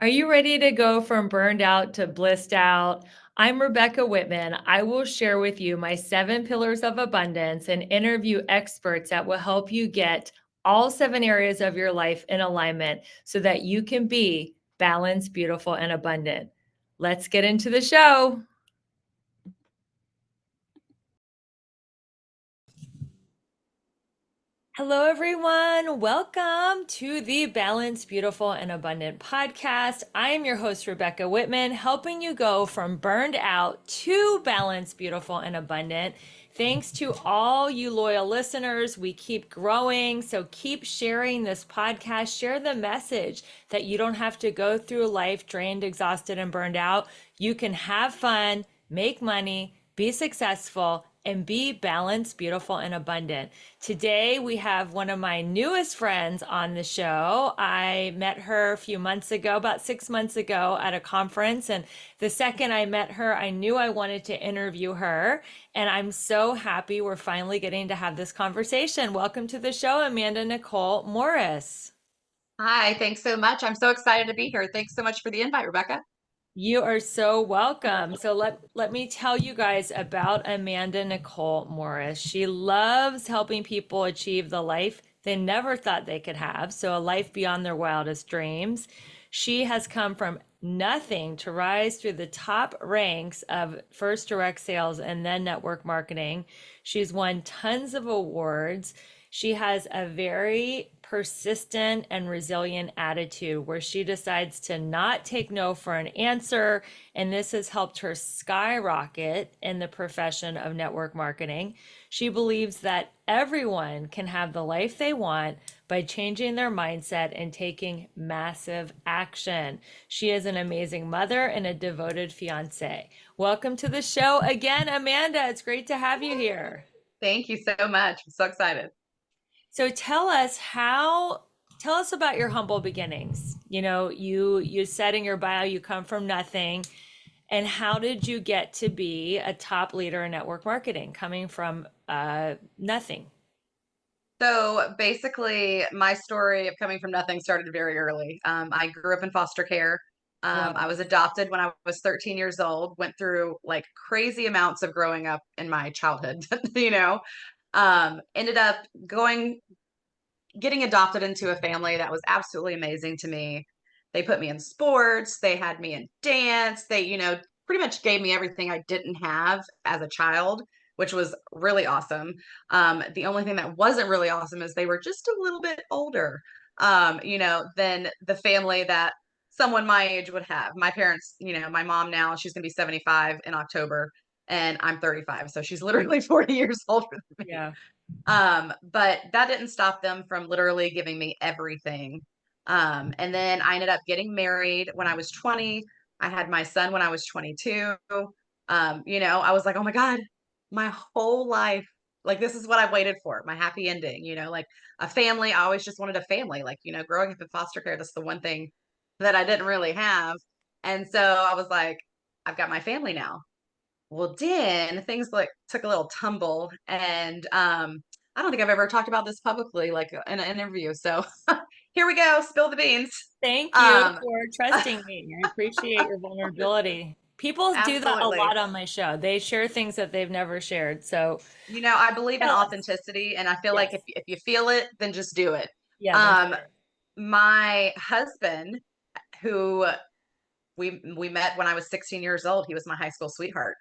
Are you ready to go from burned out to blissed out? I'm Rebecca Whitman. I will share with you my 7 pillars of abundance and interview experts that will help you get all 7 areas of your life in alignment so that you can be balanced, beautiful, and abundant. Let's get into the show. Hello, everyone. Welcome to the Balanced, Beautiful, and Abundant podcast. I am your host, Rebecca Whitman, helping you go from burned out to balanced, beautiful, and abundant. Thanks to all you loyal listeners. We keep growing. So keep sharing this podcast. Share the message that you don't have to go through life drained, exhausted, and burned out. You can have fun, make money, be successful, and be balanced, beautiful, and abundant. Today, we have one of my newest friends on the show. I met her a few months ago, about 6 months ago, at a conference. And the second I met her, I knew I wanted to interview her. And I'm so happy we're finally getting to have this conversation. Welcome to the show, Amanda Nicole Morris. Hi, thanks so much. I'm so excited to be here. Thanks so much for the invite, Rebecca. You are so welcome. So let me tell you guys about Amanda Nicole Morris. She loves helping people achieve the life they never thought they could have, so a life beyond their wildest dreams. She has come from nothing to rise through the top ranks of first direct sales and then network marketing. She's won tons of awards. She has a very persistent and resilient attitude where she decides to not take no for an answer. And this has helped her skyrocket in the profession of network marketing. She believes that everyone can have the life they want by changing their mindset and taking massive action. She is an amazing mother and a devoted fiance. Welcome to the show again, Amanda. It's great to have you here. Thank you so much. I'm so excited. So tell us about your humble beginnings. You said in your bio you come from nothing, and how did you get to be a top leader in network marketing coming from nothing? So basically, my story of coming from nothing started very early. I grew up in foster care. I Whoa. was adopted when I was 13 years old, went through like crazy amounts of growing up in my childhood, you know. Ended up going getting adopted into a family that was absolutely amazing to me. They put me in sports, they had me in dance, they, pretty much gave me everything I didn't have as a child, which was really awesome. The only thing that wasn't really awesome is they were just a little bit older, than the family that someone my age would have. My parents, my mom now, she's going to be 75 in October, and I'm 35. So she's literally 40 years older than me. Yeah. But that didn't stop them from literally giving me everything. And then I ended up getting married when I was 20. I had my son when I was 22. I was like, oh my God, my whole life, like this is what I've waited for, my happy ending, like a family. I always just wanted a family. Like, growing up in foster care, that's the one thing that I didn't really have. And so I was like, I've got my family now. Well, then things like took a little tumble, and I don't think I've ever talked about this publicly, like in an interview. So here we go, spill the beans. Thank you Um, for trusting me. I appreciate your vulnerability. People do that a absolutely. lot on my show. They share things that they've never shared. So I believe in tell us. authenticity, and I feel like Yes. if you feel it, then just do it. Yeah, that's Um, right. my husband, who we met when I was 16 years old, he was my high school sweetheart.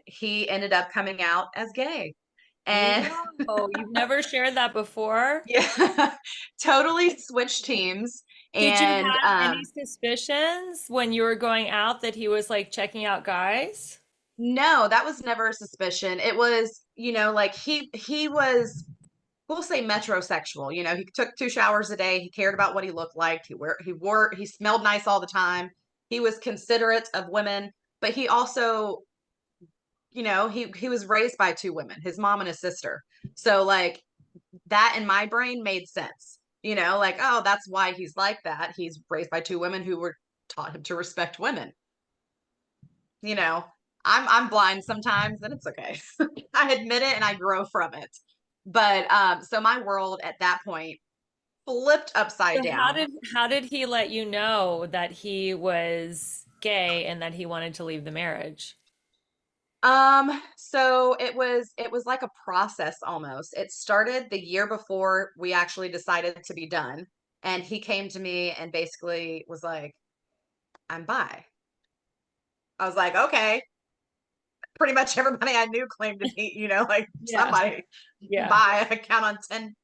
He ended up coming out as gay, and Whoa, you've never shared that before? yeah, totally switched teams. Did you And have any suspicions when you were going out that he was like checking out guys? no, that was never a suspicion. It was, like he was, we'll say metrosexual. He took 2 showers a day. He cared about what he looked like. He smelled nice all the time. He was considerate of women, but he also, he was raised by two women, his mom and his sister. So like that in my brain made sense. Like, oh, that's why he's like that. He's raised by two women who were taught him to respect women. You know, I'm blind sometimes, and it's okay. I admit it and I grow from it. But so my world at that point flipped upside So down. how did he let you know that he was gay and that he wanted to leave the marriage? So it was like a process almost. It started the year before we actually decided to be done. And he came to me and basically was like, I'm bi. I was like, okay. Pretty much everybody I knew claimed to be, like Yeah. somebody Yeah. bi. I count on 10,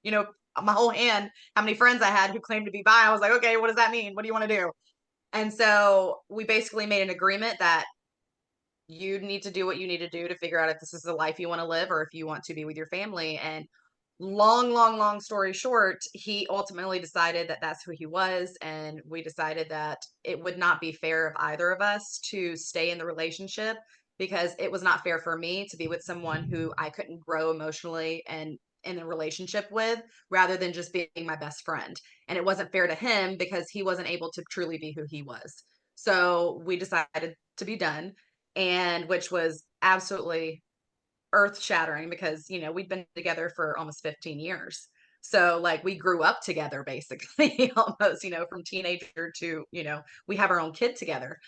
my whole hand, how many friends I had who claimed to be bi. I was like, okay, what does that mean? What do you want to do? And so we basically made an agreement that you need to do what you need to do to figure out if this is the life you want to live or if you want to be with your family. And long story short, he ultimately decided that that's who he was. And we decided that it would not be fair of either of us to stay in the relationship because it was not fair for me to be with someone who I couldn't grow emotionally and in a relationship with rather than just being my best friend. And it wasn't fair to him because he wasn't able to truly be who he was. So we decided to be done, and which was absolutely earth shattering because, we'd been together for almost 15 years. So like we grew up together basically almost, from teenager to, we have our own kid together.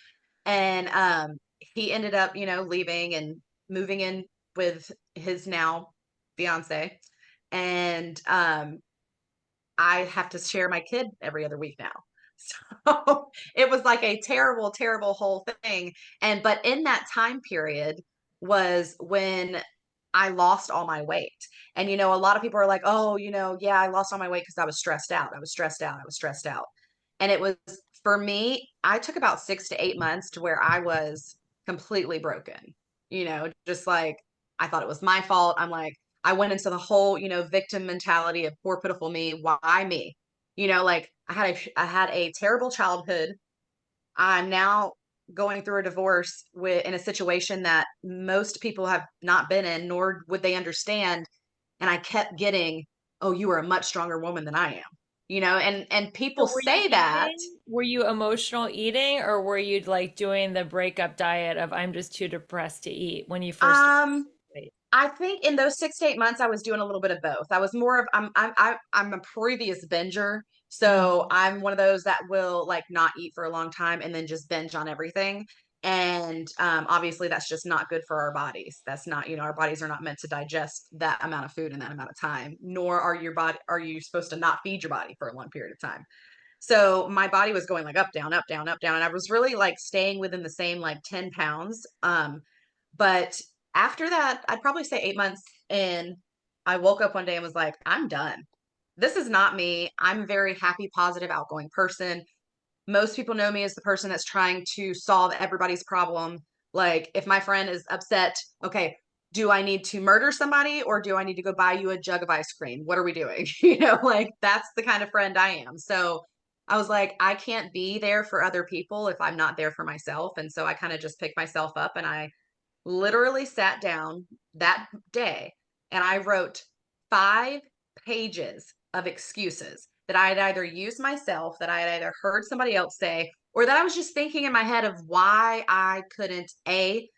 And he ended up, leaving and moving in with his now fiance. And I have to share my kid every other week now. So it was like a terrible, terrible whole thing. But in that time period was when I lost all my weight. And, a lot of people are like, oh, yeah, I lost all my weight because I was stressed out. I was stressed out. I was stressed out. And it was for me, I took about 6 to 8 months to where I was completely broken, just like I thought it was my fault. I'm like, I went into the whole, victim mentality of poor pitiful me. Why me? Like I had a terrible childhood. I'm now going through a divorce in a situation that most people have not been in, nor would they understand. And I kept getting, oh, you are a much stronger woman than I am. And people So were you say that. eating? Were you emotional eating or were you like doing the breakup diet of I'm just too depressed to eat when you first started Um, losing weight? I think in those 6 to 8 months, I was doing a little bit of both. I was more of I'm a previous binger, so Mhm. I'm one of those that will like not eat for a long time and then just binge on everything. And obviously, that's just not good for our bodies. That's not, our bodies are not meant to digest that amount of food in that amount of time. Nor are you supposed to not feed your body for a long period of time. So my body was going like up, down, up, down, up, down. And I was really like staying within the same like 10 pounds. But after that, I'd probably say 8 months in, I woke up one day and was like, I'm done. This is not me. I'm a very happy, positive, outgoing person. Most people know me as the person that's trying to solve everybody's problem. Like, if my friend is upset, okay, do I need to murder somebody or do I need to go buy you a jug of ice cream? What are we doing? Like that's the kind of friend I am. So I was like, I can't be there for other people if I'm not there for myself. And so I kind of just picked myself up and I literally sat down that day and I wrote 5 pages of excuses that I had either used myself, that I had either heard somebody else say, or that I was just thinking in my head of why I couldn't A,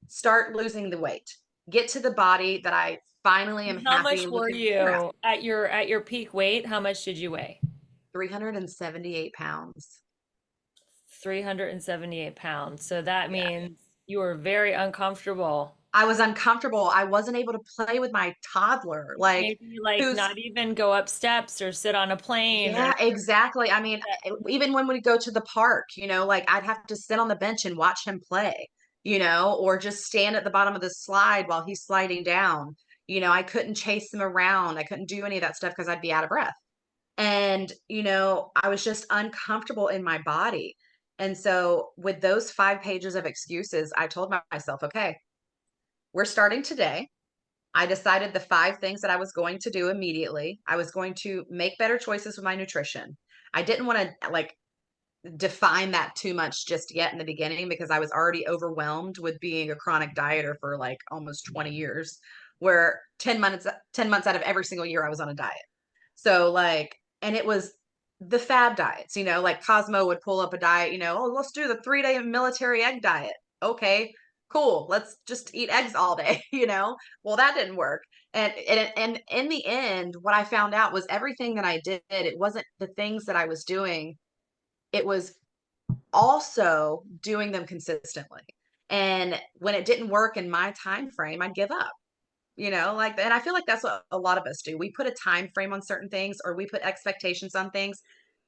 start losing the weight, get to the body that I finally am How happy much were looking in the mirror. you at your peak weight? How much did you weigh? 378 pounds. 378 pounds. So that Yeah. means you were very uncomfortable. I was uncomfortable. I wasn't able to play with my toddler, like Maybe like who's not even go up steps or sit on a plane or yeah, exactly. I mean, even when we go to the park, like I'd have to sit on the bench and watch him play, or just stand at the bottom of the slide while he's sliding down. I couldn't chase him around. I couldn't do any of that stuff because I'd be out of breath. And, I was just uncomfortable in my body. And so, with those 5 pages of excuses, I told myself, okay, we're starting today. I decided the 5 things that I was going to do immediately. I was going to make better choices with my nutrition. I didn't want to like define that too much just yet in the beginning because I was already overwhelmed with being a chronic dieter for like almost 20 years, where 10 months out of every single year I was on a diet. So like, and it was the fad diets, like Cosmo would pull up a diet, oh, let's do the 3-day military egg diet. Okay, cool. Let's just eat eggs all day, Well, that didn't work. And in the end, what I found out was everything that I did, it wasn't the things that I was doing, it was also doing them consistently. And when it didn't work in my time frame, I'd give up. Like, and I feel like that's what a lot of us do. We put a time frame on certain things, or we put expectations on things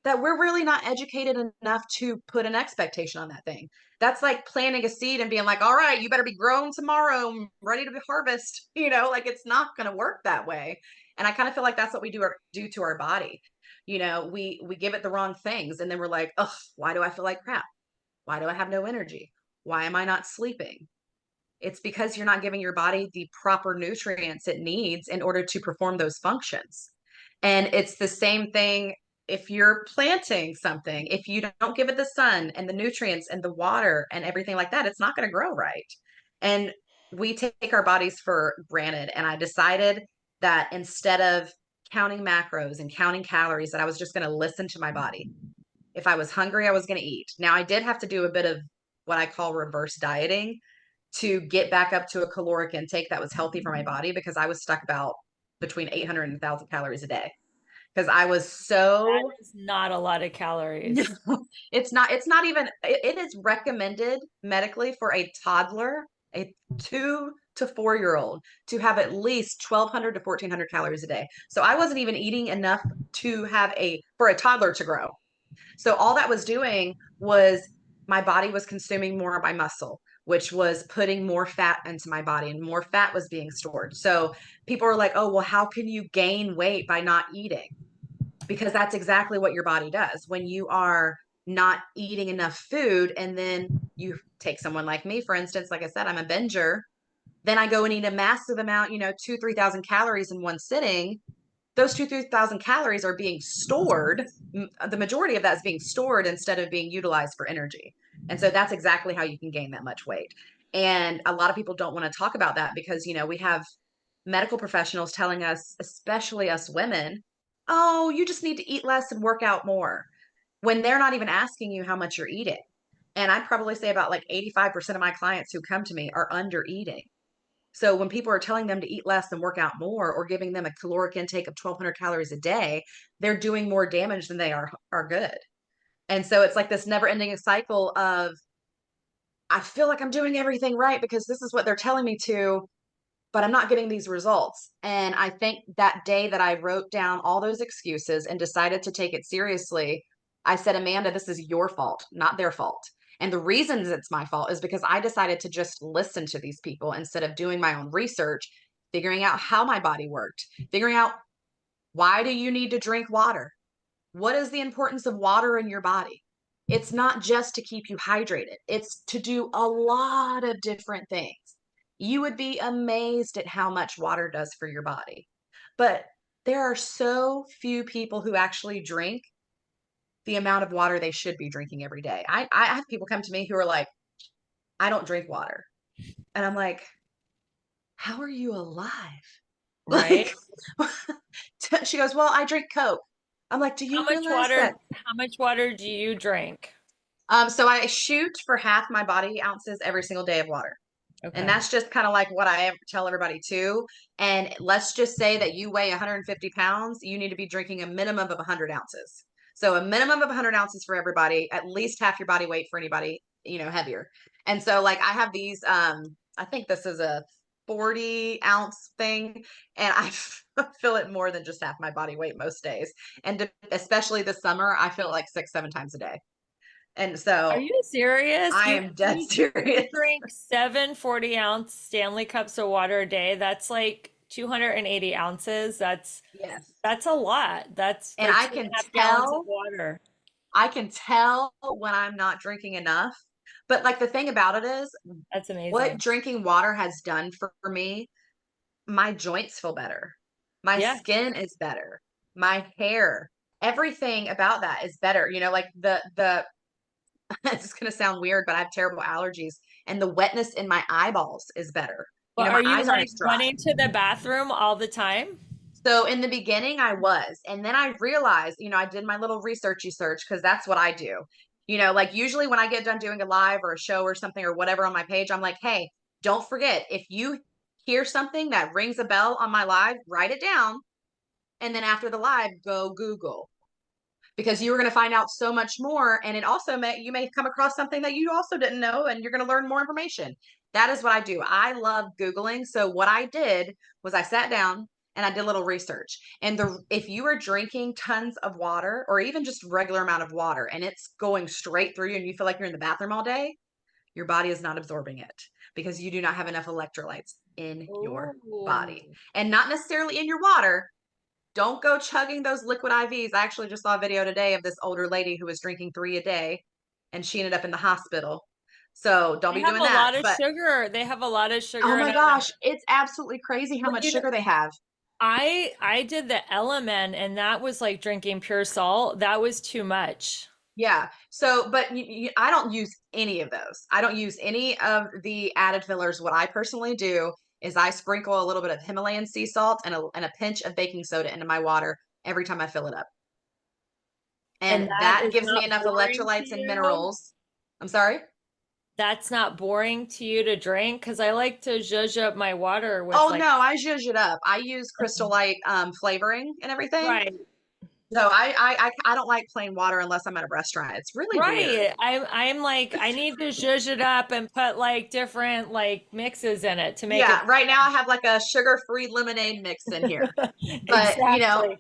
that we're really not educated enough to put an expectation on that thing. That's like planting a seed and being like, all right, you better be grown tomorrow, ready to be harvest. Like, it's not going to work that way. And I kind of feel like that's what we do to our body. We give it the wrong things, and then we're like, oh, why do I feel like crap? Why do I have no energy? Why am I not sleeping? It's because you're not giving your body the proper nutrients it needs in order to perform those functions. And it's the same thing if you're planting something. If you don't give it the sun and the nutrients and the water and everything like that, it's not going to grow right. And we take our bodies for granted. And I decided that instead of counting macros and counting calories, that I was just going to listen to my body. If I was hungry, I was going to eat. Now, I did have to do a bit of what I call reverse dieting to get back up to a caloric intake that was healthy for my body, because I was stuck about between 800 and 1,000 calories a day, because I was That so is not a lot of no, calories. it's not even it is recommended medically for a toddler, a 2 to 4 year old, to have at least 1,200 to 1,400 calories a day. So I wasn't even eating enough to have a for a toddler to grow. So all that was doing was my body was consuming more of my muscle, which was putting more fat into my body, and more fat was being stored. So people are like, oh, well, how can you gain weight by not eating? Because that's exactly what your body does. When you are not eating enough food, and then you take someone like me, for instance, like I said, I'm a binger, then I go and eat a massive amount, 3,000 calories in one sitting. Those 3,000 calories are being stored. The majority of that is being stored instead of being utilized for energy. And so that's exactly how you can gain that much weight. And a lot of people don't want to talk about that because, we have medical professionals telling us, especially us women, oh, you just need to eat less and work out more, when they're not even asking you how much you're eating. And I'd probably say about like 85% of my clients who come to me are under eating. So when people are telling them to eat less and work out more, or giving them a caloric intake of 1,200 calories a day, they're doing more damage than they are good. And so it's like this never-ending cycle of, I feel like I'm doing everything right because this is what they're telling me to, but I'm not getting these results. And I think that day that I wrote down all those excuses and decided to take it seriously, I said, Amanda, this is your fault, not their fault. And the reasons it's my fault is because I decided to just listen to these people instead of doing my own research, figuring out how my body worked, figuring out, why do you need to drink water? What is the importance of water in your body? It's not just to keep you hydrated, it's to do a lot of different things. You would be amazed at how much water does for your body. But there are so few people who actually drink the amount of water they should be drinking every day. I have people come to me who are like, I don't drink water. And I'm like, how are you alive? Right? Like, she goes, well, I drink Coke. I'm like, do How you much realize water that? how much water do you drink? So I shoot for half my body ounces every single day of water. And Okay. that's just kind of like what I tell everybody too. And let's just say that you weigh 150 pounds, you need to be drinking a minimum of 100 ounces. So a minimum of 100 ounces for everybody, at least half your body weight for anybody, heavier. And so like I have these, I think this is a 40-ounce thing, and I feel it more than just half my body weight most days. And especially this summer, I feel it like 6, 7 times a day. And Are so you serious? I You am dead you serious. you drink 7 40-ounce Stanley cups of water a day. That's like 280 ounces. Yes. That's a lot. That's And like I two and can a half gallons of tell, water. I can tell when I'm not drinking enough. But like the thing about it is, That's what amazing. drinking water has done for me, my joints feel better. My Yeah. skin is better. My hair, everything about that is better. Like the it's gonna sound weird, but I have terrible allergies, and the wetness in my eyeballs is better. But My are you eyes aren't like as dry. running to the bathroom all the time? So in the beginning, I was, and then I realized, I did my little researchy search, because that's what I do. Like usually when I get done doing a live or a show or something or whatever on my page, I'm like, hey, don't forget, if you hear something that rings a bell on my live, write it down. And then after the live, go Google, because you were going to find out so much more. And it also you may come across something that you also didn't know, and you're going to learn more information. That is what I do. I love Googling. So what I did was I sat down and I did a little research. And if you are drinking tons of water, or even just regular amount of water, and it's going straight through you and you feel like you're in the bathroom all day, your body is not absorbing it because you do not have enough electrolytes in your Oh, body, and not necessarily in your water. Don't go chugging those liquid IVs. I actually just saw a video today of this older lady who was drinking 3 a day, and she ended up in the hospital. So don't they be have doing a that. lot of But sugar. They have a lot of oh sugar in my them. gosh, it's absolutely crazy how Well, much sugar they have. I did the element, and that was like drinking pure salt. That was too much. Yeah. So, but I don't use any of those. I don't use any of the added fillers. What I personally do is I sprinkle a little bit of Himalayan sea salt and a pinch of baking soda into my water every time I fill it up. And And that that is gives me not enough boring to electrolytes and you. minerals. I'm sorry? That's not boring to you to drink because I like to zhuzh up my water with Oh like, no, I zhuzh it up. I use Crystal Light flavoring and everything. right, So I don't like plain water unless I'm at a restaurant. It's really weird. right. I'm like, I need to zhuzh it up and put like different like mixes in it to make it Yeah, right now I have like a sugar-free lemonade mix in here. But, exactly.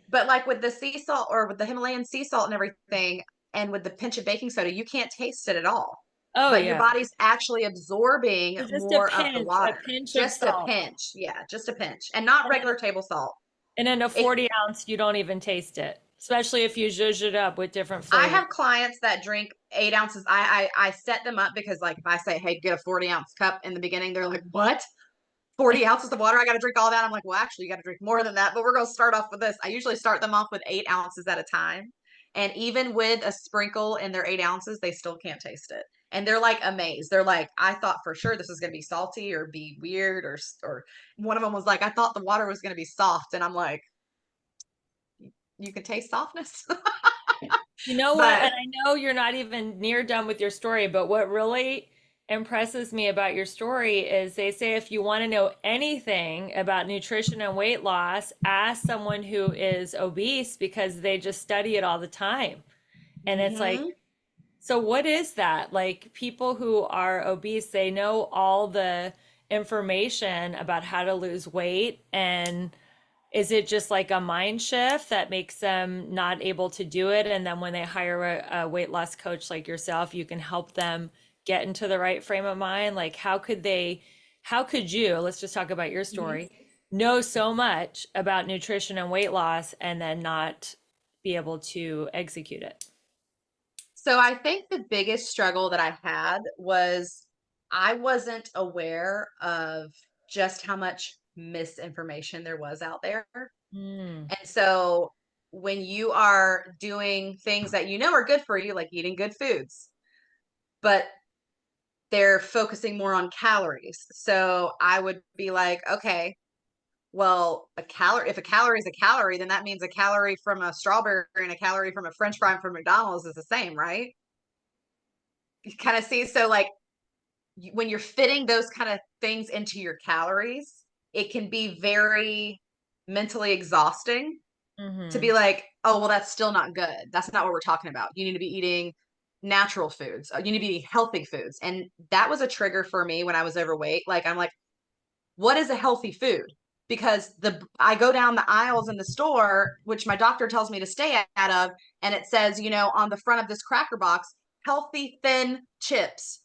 but like with the sea salt or with the Himalayan sea salt and everything, and with the pinch of baking soda, you can't taste it at all. Oh But your yeah. body's actually absorbing So just more of the a water. pinch of Just a salt. pinch. Yeah, just a pinch. And not And regular table salt. in a If 40 ounce, you don't even taste it, especially if you zhuzh it up with different I flavors. have clients that drink 8 ounces. I set them up because, like, if I say, hey, get a 40-ounce cup in the beginning, they're like, what? 40 ounces of water? I got to drink all that. I'm like, well, actually, you got to drink more than that, but we're going to start off with this. I usually start them off with 8 ounces at a time. And even with a sprinkle in their 8 ounces, they still can't taste it. And they're like amazed. They're like, I thought for sure this was going to be salty or be weird, or one of them was like, I thought the water was going to be soft. And I'm like, you can taste softness. You know what? But And I know you're not even near done with your story, but what really impresses me about your story is they say if you want to know anything about nutrition and weight loss, ask someone who is obese because they just study it all the time. And it's like, mhm. so what is that? Like people who are obese, they know all the information about how to lose weight, and is it just like a mind shift that makes them not able to do it? And then when they hire a weight loss coach like yourself, you can help them get into the right frame of mind. Like, how could you, let's just talk about your Mhm. story, know so much about nutrition and weight loss and then not be able to execute it? So I think the biggest struggle that I had was I wasn't aware of just how much misinformation there was out there. Mm, And so when you are doing things that you know are good for you, like eating good foods, but they're focusing more on calories. So I would be like, okay, well, if a calorie is a calorie, then that means a calorie from a strawberry and a calorie from a French fry from McDonald's is the same, right? You kind of see. So like when you're fitting those kind of things into your calories, it can be very mentally exhausting to mm-hmm. be like, oh, well, that's still not good. That's not what we're talking about. You need to be eating natural foods. You need to be eating healthy foods. And that was a trigger for me when I was overweight. Like, I'm like, what is a healthy food? Because I go down the aisles in the store, which my doctor tells me to stay out of, and it says, on the front of this cracker box, healthy thin chips,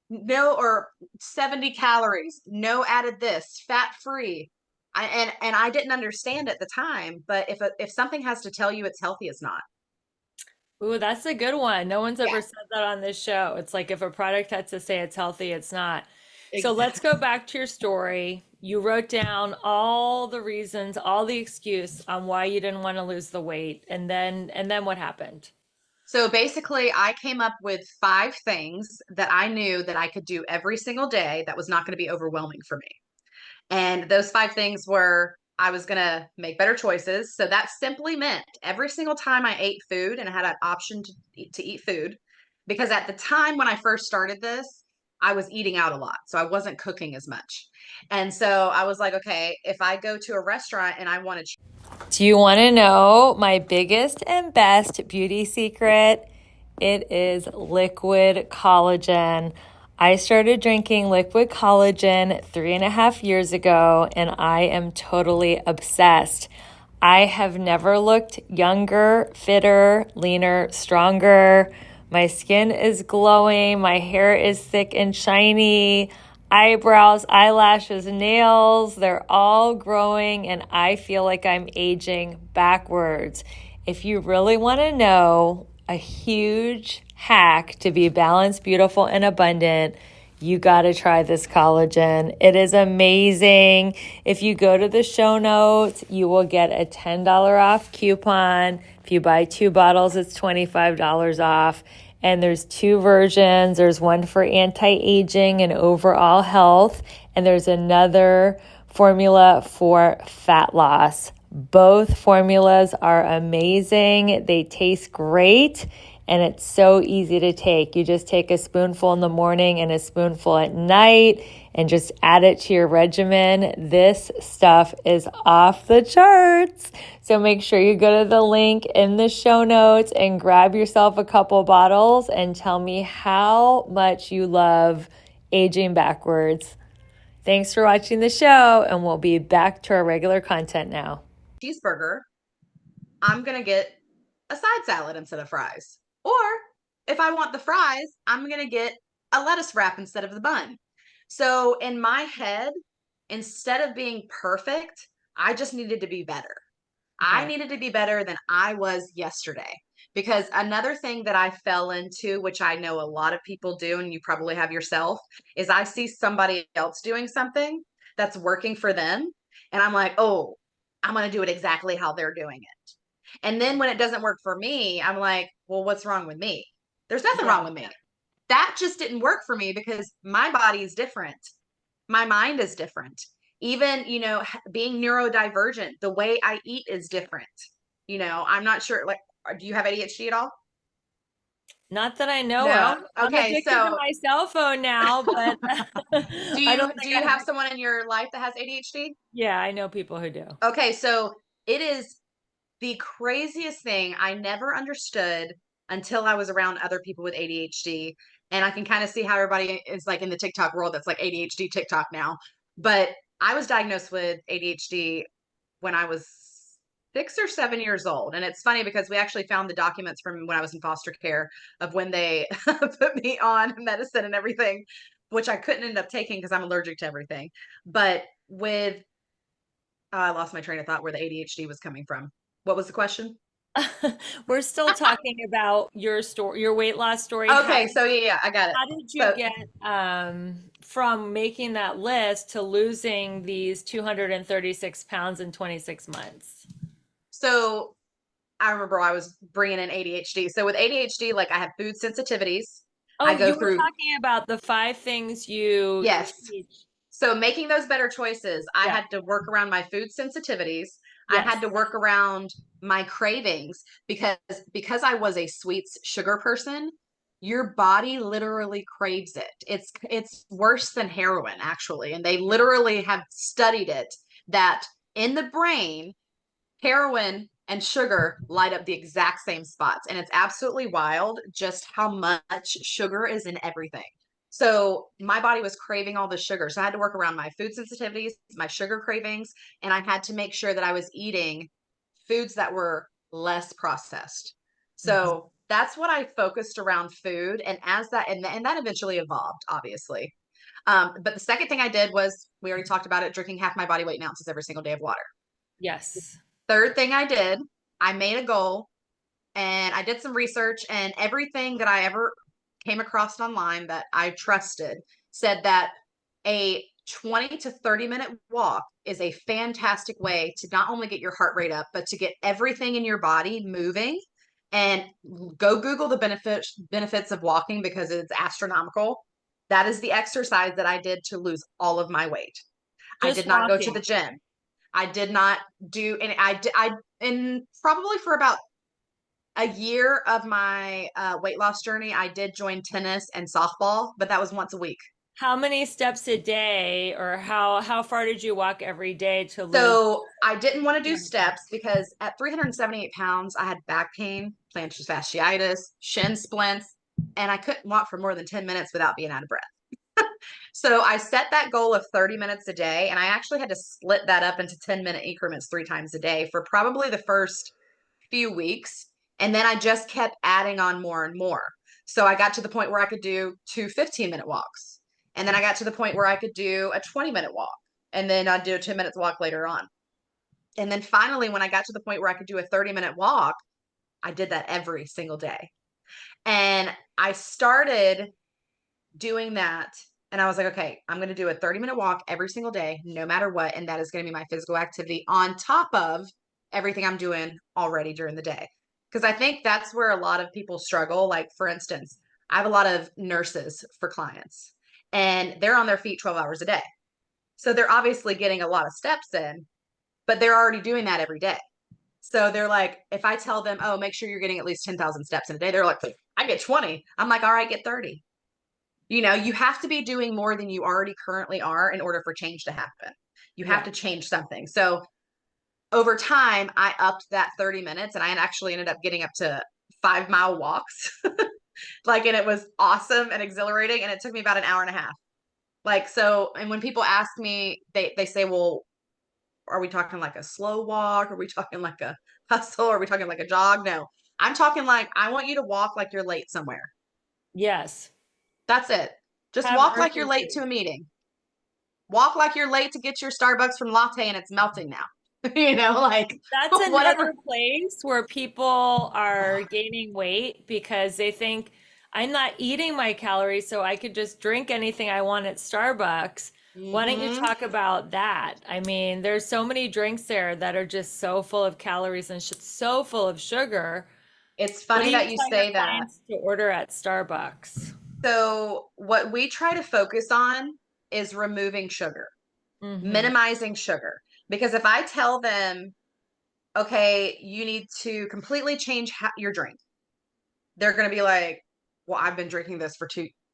no, or 70 calories, no added this, fat free. And I didn't understand at the time, but if something has to tell you it's healthy, it's not. Ooh, that's a good one. No one's Yeah, ever said that on this show. It's like if a product had to say it's healthy, it's not. So let's exactly. go back to your story. You wrote down all the reasons, all the excuse on why you didn't want to lose the weight, and then what happened? So basically, I came up with 5 things that I knew that I could do every single day that was not going to be overwhelming for me. And those 5 things were I was going to make better choices. So that simply meant every single time I ate food and I had an option to eat food, because at the time when I first started this, I was eating out a lot. So I wasn't cooking as much. And so I was like, okay, if I go to a restaurant and I want to, Do you want to know my biggest and best beauty secret? It is liquid collagen. I started drinking liquid collagen 3.5 years ago, and I am totally obsessed. I have never looked younger, fitter, leaner, stronger. My skin is glowing. My hair is thick and shiny. Eyebrows, eyelashes, nails, they're all growing, and I feel like I'm aging backwards. If you really want to know a huge hack to be balanced, beautiful, and abundant, you got to try this collagen. It is amazing. If you go to the show notes, you will get a $10 off coupon. If you buy 2 bottles, it's $25 off. And there's 2 versions. There's one for anti-aging and overall health, and there's another formula for fat loss. Both formulas are amazing. They taste great, and it's so easy to take. You just take a spoonful in the morning and a spoonful at night and just add it to your regimen. This stuff is off the charts. So make sure you go to the link in the show notes and grab yourself a couple bottles and tell me how much you love aging backwards. Thanks for watching the show, and we'll be back to our regular content now. cheeseburger, I'm going to get a side salad instead of fries. Or if I want the fries, I'm going to get a lettuce wrap instead of the bun. So in my head, instead of being perfect, I just needed to be better. I Okay. needed to be better than I was yesterday. Because another thing that I fell into, which I know a lot of people do, and you probably have yourself, is I see somebody else doing something that's working for them. And I'm like, oh, I'm going to do it exactly how they're doing it. And then when it doesn't work for me, I'm like, well, what's wrong with me? There's nothing Yeah. wrong with me. That just didn't work for me because my body is different. My mind is different. Even, being neurodivergent, the way I eat is different. I'm not sure, like, do you have ADHD at all? Not that I know of. No? I'm Okay, addicted to so my cell phone now, but do I don't you think do you I have. have someone in your life that has ADHD? Yeah, I know people who do. Okay, so it is the craziest thing I never understood until I was around other people with ADHD. And I can kind of see how everybody is like in the TikTok world that's like ADHD TikTok now. But I was diagnosed with ADHD when I was 6 or 7 years old. And it's funny because we actually found the documents from when I was in foster care of when they put me on medicine and everything, which I couldn't end up taking because I'm allergic to everything. But with I lost my train of thought where the ADHD was coming from. What was the question? We're still talking about your story, your weight loss story. Okay, so yeah, I got it. How did you So get from making that list to losing these 236 pounds in 26 months? so I remember I was bringing in ADHD. So with ADHD, like I have food sensitivities. I Oh, go you were through talking about the 5 things you yes. teach. So making those better choices, I Yeah. had to work around my food sensitivities. I Yes. had to work around my cravings because I was a sweets sugar person, your body literally craves it. It's worse than heroin actually, and they literally have studied it that in the brain heroin and sugar light up the exact same spots. And it's absolutely wild just how much sugar is in everything. So my body was craving all the sugar. So I had to work around my food sensitivities, my sugar cravings, and I had to make sure that I was eating foods that were less processed. Mhm. So that's what I focused around food. And as that, and that eventually evolved, obviously. But the second thing I did was, we already talked about it, drinking half my body weight in ounces every single day of water. Yes. Third thing I did, I made a goal and I did some research, and everything that I ever came across online that I trusted said that a 20 to 30-minute walk is a fantastic way to not only get your heart rate up, but to get everything in your body moving. And go Google the benefits of walking because it's astronomical. That is the exercise that I did to lose all of my weight. I Just did not go to walking. the gym. I did not do, and I and probably for about A year of my weight loss journey, I did join tennis and softball, but that was once a week. How many steps a day, or how far did you walk every day to lose So I didn't want to do 200 pounds? steps because at 378 pounds, I had back pain, plantar fasciitis, shin splints, and I couldn't walk for more than 10 minutes without being out of breath. So I set that goal of 30 minutes a day, and I actually had to split that up into 10-minute increments 3 times a day for probably the first few weeks. And then I just kept adding on more and more. So I got to the point where I could do two 15-minute walks. And then I got to the point where I could do a 20-minute walk. And then I'd do a 10 minutes walk later on. And then finally, when I got to the point where I could do a 30-minute walk, I did that every single day. And I started doing that. And I was like, okay, I'm going to do a 30-minute walk every single day, no matter what. And that is going to be my physical activity on top of everything I'm doing already during the day. Because I think that's where a lot of people struggle. Like, for instance, I have a lot of nurses for clients, and they're on their feet 12 hours a day. So they're obviously getting a lot of steps in, but they're already doing that every day. So they're like, if I tell them, oh, make sure you're getting at least 10,000 steps in a day, they're like, I get 20. I'm like, all right, get 30. You have to be doing more than you already currently are in order for change to happen. You have Yeah. to change something. So over time, I upped that 30 minutes and I actually ended up getting up to 5-mile walks. Like, and it was awesome and exhilarating. And it took me about an hour and a half. Like, so, and when people ask me, they say, well, are we talking like a slow walk? Are we talking like a hustle? Are we talking like a jog? No, I'm talking like, I want you to walk like you're late somewhere. Yes. That's it. Just Have walk like you're late to urgency. a meeting. Walk like you're late to get your Starbucks from latte and it's melting now. Like That's whatever. another place where people are gaining weight because they think I'm not eating my calories, so I could just drink anything I want at Starbucks. Why don't you Hmm. talk about that? I mean, there's so many drinks there that are just so full of calories and so full of sugar. It's What do funny you that you tell your say that. clients to order at Starbucks? So, what we try to focus on is removing sugar, Mm-hmm. minimizing sugar. Because if I tell them, okay, you need to completely change your drink, they're going to be like, well, I've been drinking this for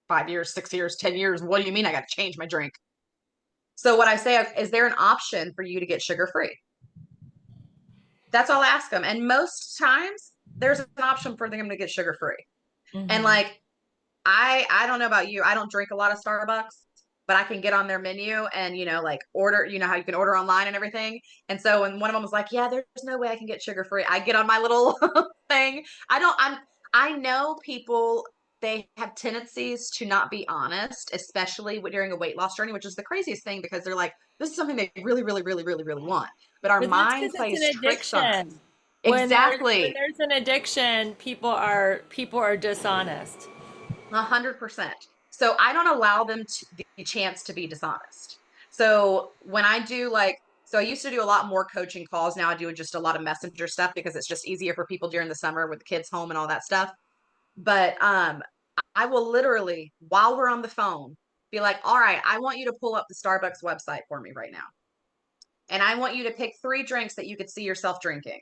5 years, 6 years, 10 years. What do you mean I got to change my drink? So, what I say is there an option for you to get sugar free? That's all I ask them. And most times there's an option for them to get sugar free. And Mm-hmm. like, I don't know about you. I don't drink a lot of Starbucks, but I can get on their menu and, like order, how you can order online and everything. And so when one of them was like, yeah, there's no way I can get sugar free, I get on my little thing. I know people, they have tendencies to not be honest, especially during a weight loss journey, which is the craziest thing because they're like, this is something they really, really, really, really, really want. But our But that's mind because it's an plays tricks on us. addiction. When Exactly. there's an addiction, people are dishonest. 100%. So I don't allow them the chance to be dishonest. So when I do so I used to do a lot more coaching calls. Now I do just a lot of messenger stuff because it's just easier for people during the summer with the kids home and all that stuff. But I will literally, while we're on the phone, be like, all right, I want you to pull up the Starbucks website for me right now. And I want you to pick 3 drinks that you could see yourself drinking.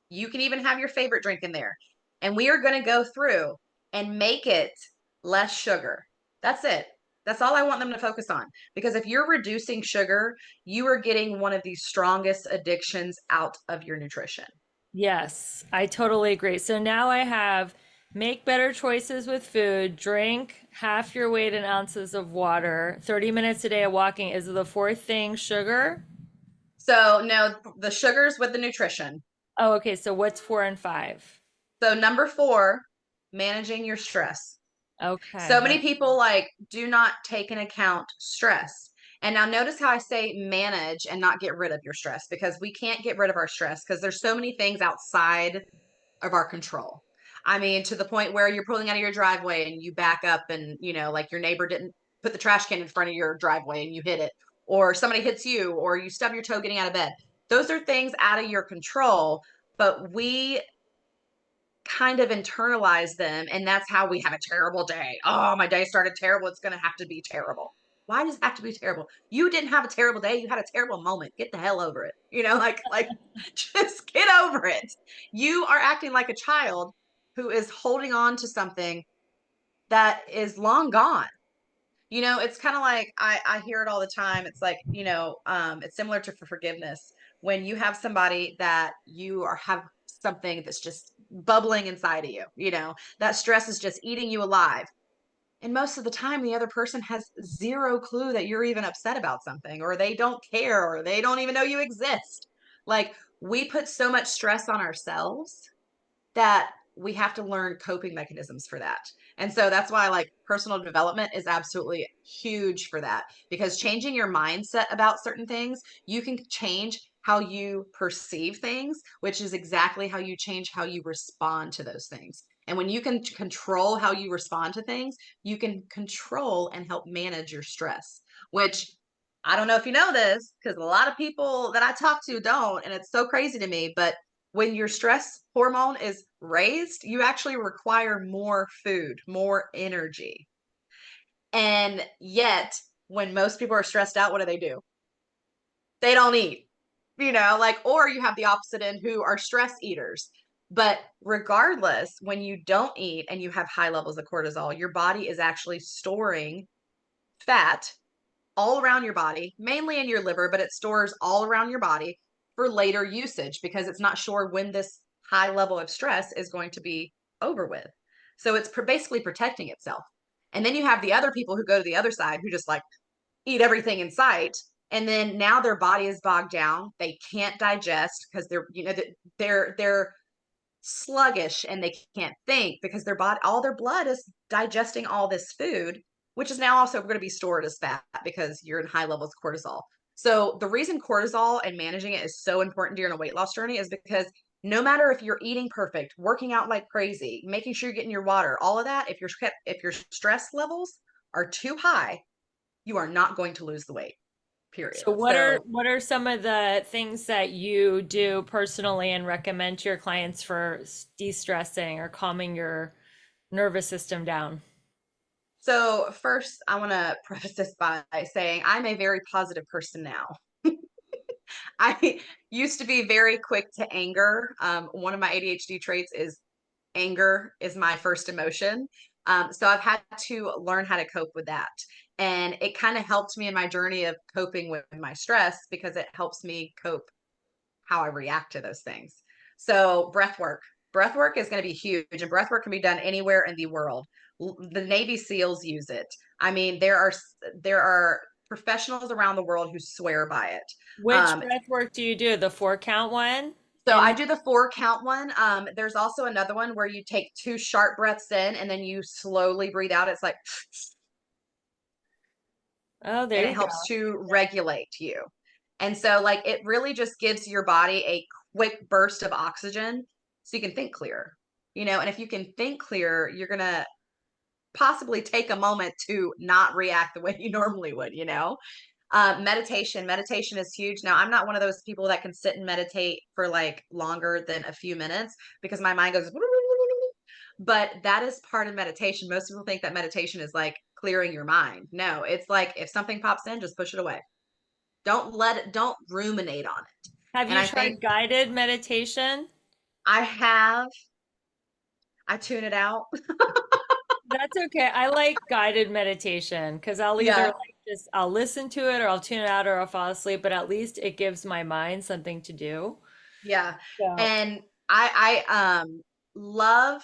You can even have your favorite drink in there. And we are going to go through and make it less sugar. That's it. That's all I want them to focus on. Because if you're reducing sugar, you are getting one of the strongest addictions out of your nutrition. Yes, I totally agree. So now I have make better choices with food, drink half your weight in ounces of water, 30 minutes a day of walking. Is the fourth thing sugar? So, no, the sugars with the nutrition. Oh, okay. So what's 4 and 5? So, number 4, managing your stress. Okay. So many people do not take into account stress. And now notice how I say manage and not get rid of your stress because we can't get rid of our stress because there's so many things outside of our control. I mean, to the point where you're pulling out of your driveway and you back up and, like your neighbor didn't put the trash can in front of your driveway and you hit it, or somebody hits you, or you stub your toe getting out of bed. Those are things out of your control, but we kind of internalize them, and that's how we have a terrible day. Oh, my day started terrible, it's going to have to be terrible. Why does it have to be terrible? You didn't have a terrible day, you had a terrible moment. Get the hell over it. Like just get over it. You are acting like a child who is holding on to something that is long gone. It's kind of like I hear it all the time. It's like, it's similar to forgiveness. When you have somebody that you are have something that's just bubbling inside of you, that stress is just eating you alive. And most of the time, the other person has zero clue that you're even upset about something, or they don't care, or they don't even know you exist. Like, we put so much stress on ourselves that we have to learn coping mechanisms for that. And so that's why like personal development is absolutely huge for that, because changing your mindset about certain things, you can change how you perceive things, which is exactly how you change how you respond to those things. And when you can control how you respond to things, you can control and help manage your stress, which I don't know if you know this, because a lot of people that I talk to don't, and it's so crazy to me, but when your stress hormone is raised, you actually require more food, more energy. And yet, when most people are stressed out, what do? They don't eat, or you have the opposite end who are stress eaters. But regardless, when you don't eat and you have high levels of cortisol, your body is actually storing fat all around your body, mainly in your liver, but it stores all around your body for later usage because it's not sure when this high level of stress is going to be over with. So it's basically protecting itself. And then you have the other people who go to the other side who just like eat everything in sight. And then now their body is bogged down. They can't digest because they're sluggish and they can't think because their body, all their blood is digesting all this food, which is now also going to be stored as fat because you're in high levels of cortisol. So the reason cortisol and managing it is so important during a weight loss journey is because no matter if you're eating perfect, working out like crazy, making sure you're getting your water, all of that, if your stress levels are too high, you are not going to lose the weight. Period. So what are So what are some of the things that you do personally and recommend to your clients for de-stressing or calming your nervous system down? So first, I want to preface this by saying I'm a very positive person now. I used to be very quick to anger. One of my ADHD traits is anger is my first emotion. So I've had to learn how to cope with that. And it kind of helped me in my journey of coping with my stress because it helps me cope how I react to those things. So breath work. Breath work is going to be huge, and breath work can be done anywhere in the world. The Navy SEALs use it. I mean, there are professionals around the world who swear by it. Which Um, breath work do you do? The 4 count one? so I In do the 4 count one. There's also another one where you take 2 sharp breaths in and then you slowly breathe out. It's like, Oh, there and you it go. helps to regulate you. And so, like, it really just gives your body a quick burst of oxygen so you can think clearer, and if you can think clearer, you're going to possibly take a moment to not react the way you normally would. Meditation is huge. Now, I'm not one of those people that can sit and meditate for like longer than a few minutes because my mind goes, but that is part of meditation. Most people think that meditation is like clearing your mind. No, it's like if something pops in, just push it away. Don't ruminate on it. Have And you I think tried guided meditation? I have, I tune it out. That's okay. I like guided meditation because I'll either Yeah. like just I'll listen to it or I'll tune it out or I'll fall asleep, but at least it gives my mind something to do. Yeah. So, And I love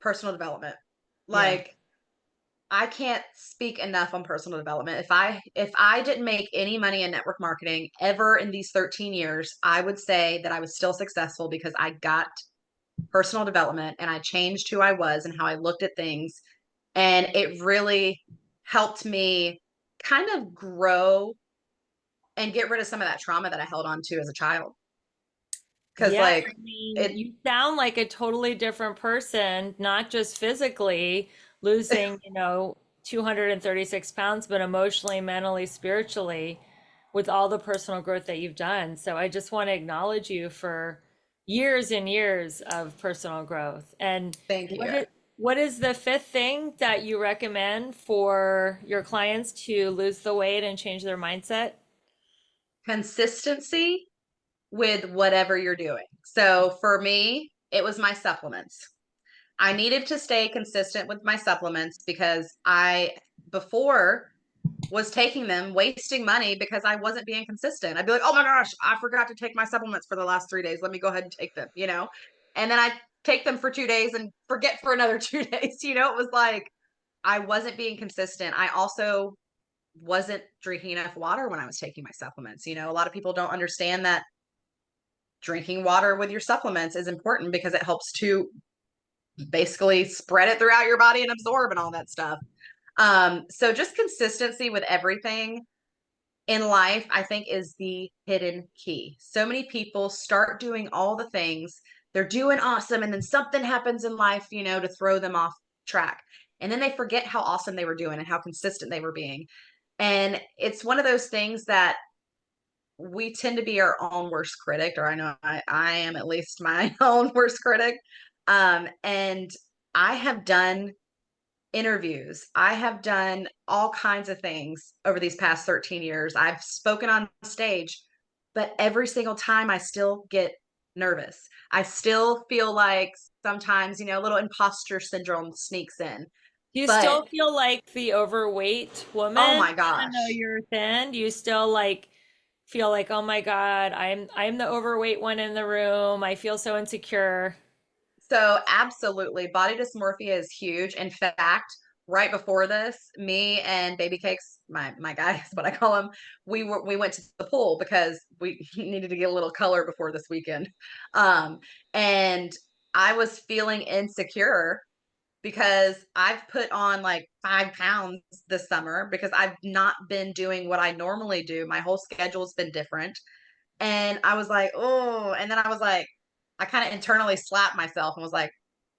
personal development. yeah. Like, I can't speak enough on personal development. If I didn't make any money in network marketing ever in these 13 years, I would say that I was still successful because I got personal development and I changed who I was and how I looked at things. And it really helped me kind of grow and get rid of some of that trauma that I held on to as a child. Cause Yeah, like I mean, it, you sound like a totally different person, not just physically losing, 236 pounds, but emotionally, mentally, spiritually, with all the personal growth that you've done. So I just want to acknowledge you for years and years of personal growth. And thank what you. is, what is the fifth thing that you recommend for your clients to lose the weight and change their mindset? Consistency with whatever you're doing. So for me, It was my supplements. I needed to stay consistent with my supplements because I before was taking them, wasting money because I wasn't being consistent. I'd be like, oh my gosh, I forgot to take my supplements for the last 3 days. Let me go ahead and take them, you know? And then I take them for 2 days and forget for another 2 days. You know, it was like I wasn't being consistent. I also wasn't drinking enough water when I was taking my supplements. You know, a lot of people don't understand that drinking water with your supplements is important because it helps to basically spread it throughout your body and absorb and all that stuff. So just consistency with everything in life, I think, is the hidden key. So many people start doing all the things, they're doing awesome, and then something happens in life, you know, to throw them off track. And then they forget how awesome they were doing and how consistent they were being. And it's one of those things that we tend to be our own worst critic, or I know I am at least my own worst critic. And I have done interviews. I have done all kinds of things over these past 13 years. I've spoken on stage, but every single time I still get nervous. I still feel like sometimes, you know, a little imposter syndrome sneaks in. Do you But still feel like the overweight oh woman, my even though gosh. you're thin? Do you still like feel like, oh my God, I'm the overweight one in the room. I feel so insecure. So absolutely, body dysmorphia is huge. In fact, right before this, me and Baby Cakes, my guy is what I call him, we went to the pool because we needed to get a little color before this weekend. Um, and I was feeling insecure because I've put on like 5 pounds this summer because I've not been doing what I normally do. My whole schedule's been different. And I was like, oh, and then I was like, I kind of internally slapped myself and was like,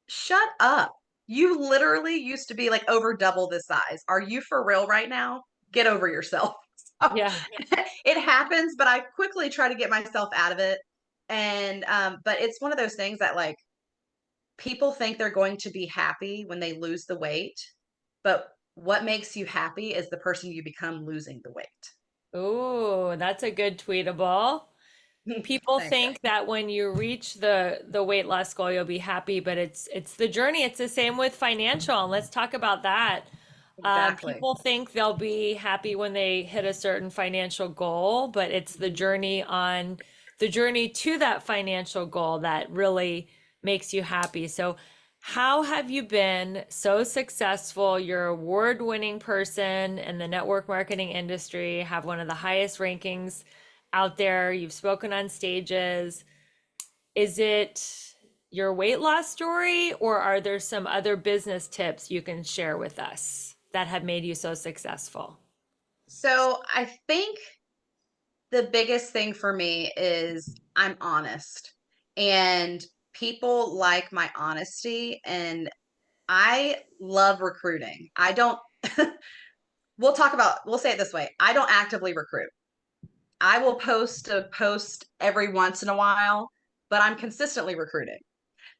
shut up. You literally used to be like over double this size. Are you for real right now? Get over yourself. So Yeah. it happens, but I quickly try to get myself out of it. And but it's one of those things that like people think they're going to be happy when they lose the weight, but what makes you happy is the person you become losing the weight. Ooh, that's a good tweetable. People Thank you. think that when you reach the weight loss goal, you'll be happy, but it's the journey. It's the same with financial. And let's talk about that. Exactly. People think they'll be happy when they hit a certain financial goal, but it's the journey to that financial goal that really makes you happy. So, how have you been so successful? You're an award-winning person in the network marketing industry, have one of the highest rankings out there. You've spoken on stages. Is it your weight loss story, or are there some other business tips you can share with us that have made you so successful? So I think the biggest thing for me is I'm honest and people like my honesty and I love recruiting. I don't we'll say it this way. I don't actively recruit. I will post a post every once in a while, but I'm consistently recruiting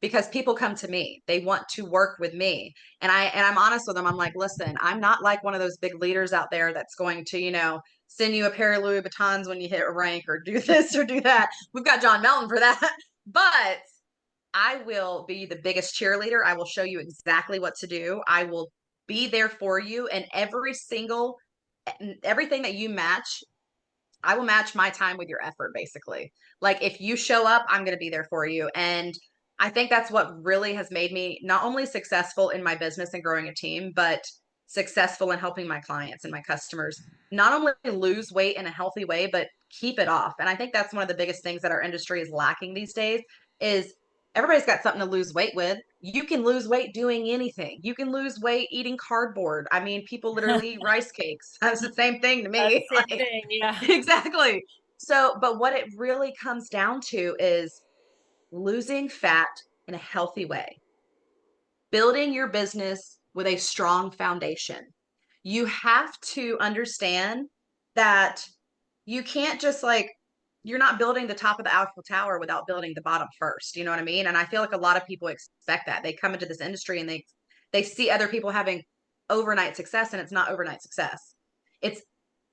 because people come to me. They want to work with me. And I'm honest with them. I'm like, "Listen, I'm not like one of those big leaders out there that's going to, you know, send you a pair of Louis Vuittons when you hit a rank or do this or do that. We've got John Melton for that." But I will be the biggest cheerleader. I will show you exactly what to do. I will be there for you and everything that you match I will match my time with your effort, basically. Like if you show up, I'm going to be there for you. And I think that's what really has made me not only successful in my business and growing a team, but successful in helping my clients and my customers not only lose weight in a healthy way, but keep it off. And I think that's one of the biggest things that our industry is lacking these days is everybody's got something to lose weight with. You can lose weight doing anything. You can lose weight eating cardboard. I mean, people literally eat rice cakes. That's the same thing to That's me. the same Like thing. Yeah. exactly. So, but what it really comes down to is losing fat in a healthy way, building your business with a strong foundation. You have to understand that you can't just like, you're not building the top of the Eiffel Tower without building the bottom first. You know what I mean? And I feel like a lot of people expect that. They come into this industry and they see other people having overnight success and it's not overnight success. It's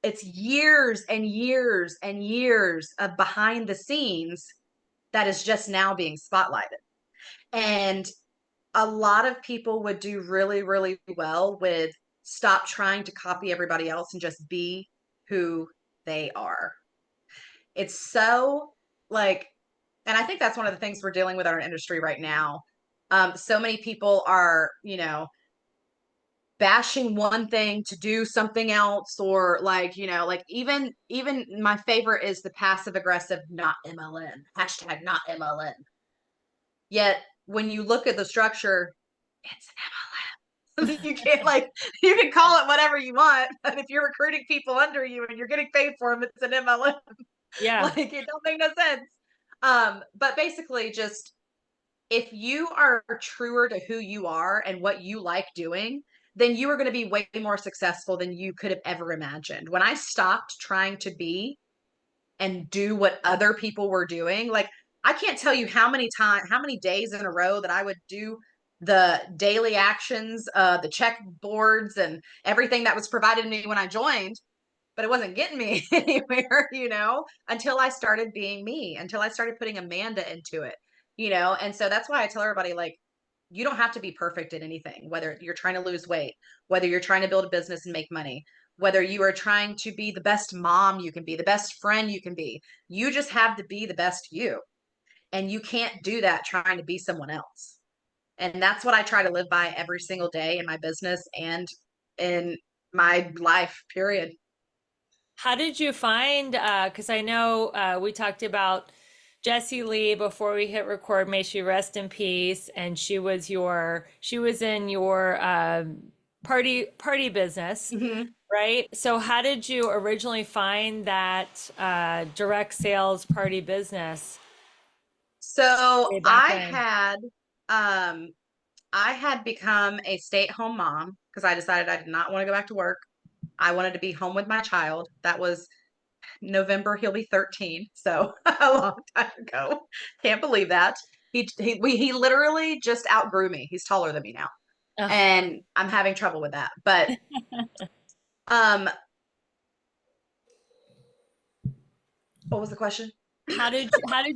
it's years and years and years of behind the scenes that is just now being spotlighted. And a lot of people would do really, really well with stop trying to copy everybody else and just be who they are. It's so like, and I think that's one of the things we're dealing with in our industry right now. So many people are, bashing one thing to do something else, or like, like even my favorite is the passive aggressive not MLM, hashtag not MLM. Yet when you look at the structure, it's an MLM. You can't like you can call it whatever you want, but if you're recruiting people under you and you're getting paid for them, it's an MLM. Yeah. Like it don't make no sense. But basically just if you are truer to who you are and what you like doing, then you are going to be way more successful than you could have ever imagined. When I stopped trying to be and do what other people were doing, like I can't tell you how many days in a row that I would do the daily actions, the check boards and everything that was provided to me when I joined, but it wasn't getting me anywhere, until I started being me, until I started putting Amanda into it, And so that's why I tell everybody, like, you don't have to be perfect at anything, whether you're trying to lose weight, whether you're trying to build a business and make money, whether you are trying to be the best mom you can be, the best friend you can be. You just have to be the best you. And you can't do that trying to be someone else. And that's what I try to live by every single day in my business and in my life, period. How did you find, because I know we talked about Jessie Lee before we hit record, may she rest in peace, and she was in your party business, Mhm. right? So how did you originally find that direct sales party business So way back when? um I had become a stay-at-home mom because I decided I did not want to go back to work. I wanted to be home with my child. That was November, he'll be 13, so a long time ago. Can't believe that. He literally just outgrew me. He's taller than me now. Ugh. And I'm having trouble with that. But um what was the question? How did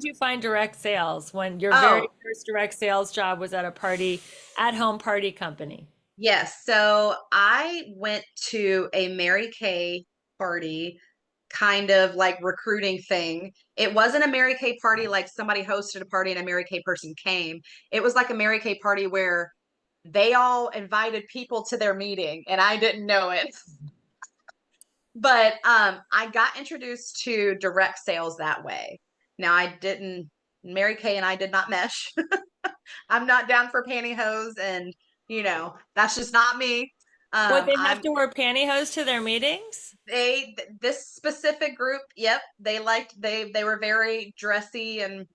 you find direct sales when your very Oh, first direct sales job was at a party, at home party company? yes. So I went to a Mary Kay party, kind of like recruiting thing. It wasn't a Mary Kay party like somebody hosted a party and a Mary Kay person came. It was like a Mary Kay party where they all invited people to their meeting and I didn't know it. But I got introduced to direct sales that way. Now I didn't Mary Kay and I did not mesh. I'm not down for pantyhose and that's just not me. Would they have I'm to wear pantyhose to their meetings? this specific group, yep, they were very dressy and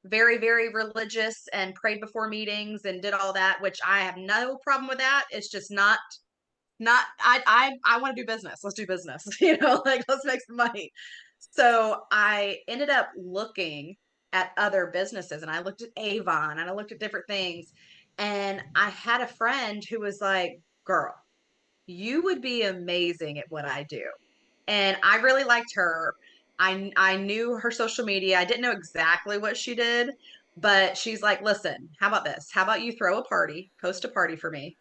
very, very religious and prayed before meetings and did all that, which I have no problem with that. It's just not I want to do business. Let's do business. Like let's make some money. So I ended up looking at other businesses and I looked at Avon and I looked at different things. And I had a friend who was like, girl, you would be amazing at what I do. And I really liked her. I knew her social media. I didn't know exactly what she did, but she's like, listen, how about this? How about you throw a party, host a party for me,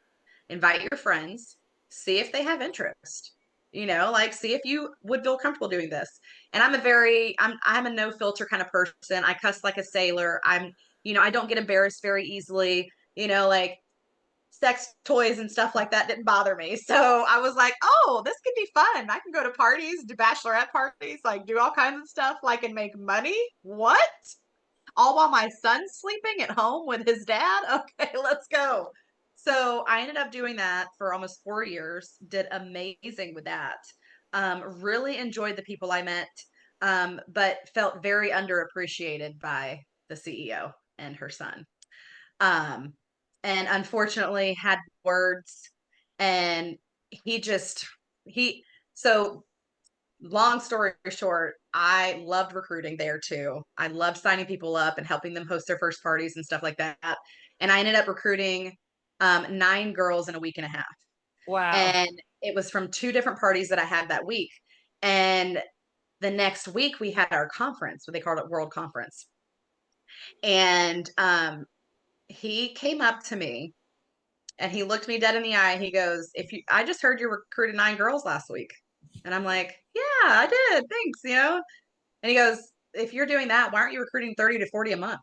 invite your friends, see if they have interest. Like see if you would feel comfortable doing this. And I'm a no filter kind of person. I cuss like a sailor. I don't get embarrassed very easily. Like sex toys and stuff like that didn't bother me. So I was like, oh, this could be fun. I can go to parties, do bachelorette parties, like do all kinds of stuff, like and make money. What? All while my son's sleeping at home with his dad? Okay, let's go. So I ended up doing that for almost 4 years, did amazing with that. Really enjoyed the people I met, but felt very underappreciated by the CEO and her son. Um, and unfortunately had words and he just he so long story short, I loved recruiting there too. I loved signing people up and helping them host their first parties and stuff like that. And I ended up recruiting 9 girls in a week and a half. Wow. And it was from 2 different parties that I had that week. And the next week we had our conference, what they called it World Conference. And he came up to me and he looked me dead in the eye. He goes, I just heard you recruited 9 girls last week. And I'm like, yeah, I did. Thanks, And he goes, if you're doing that, why aren't you recruiting 30 to 40 a month?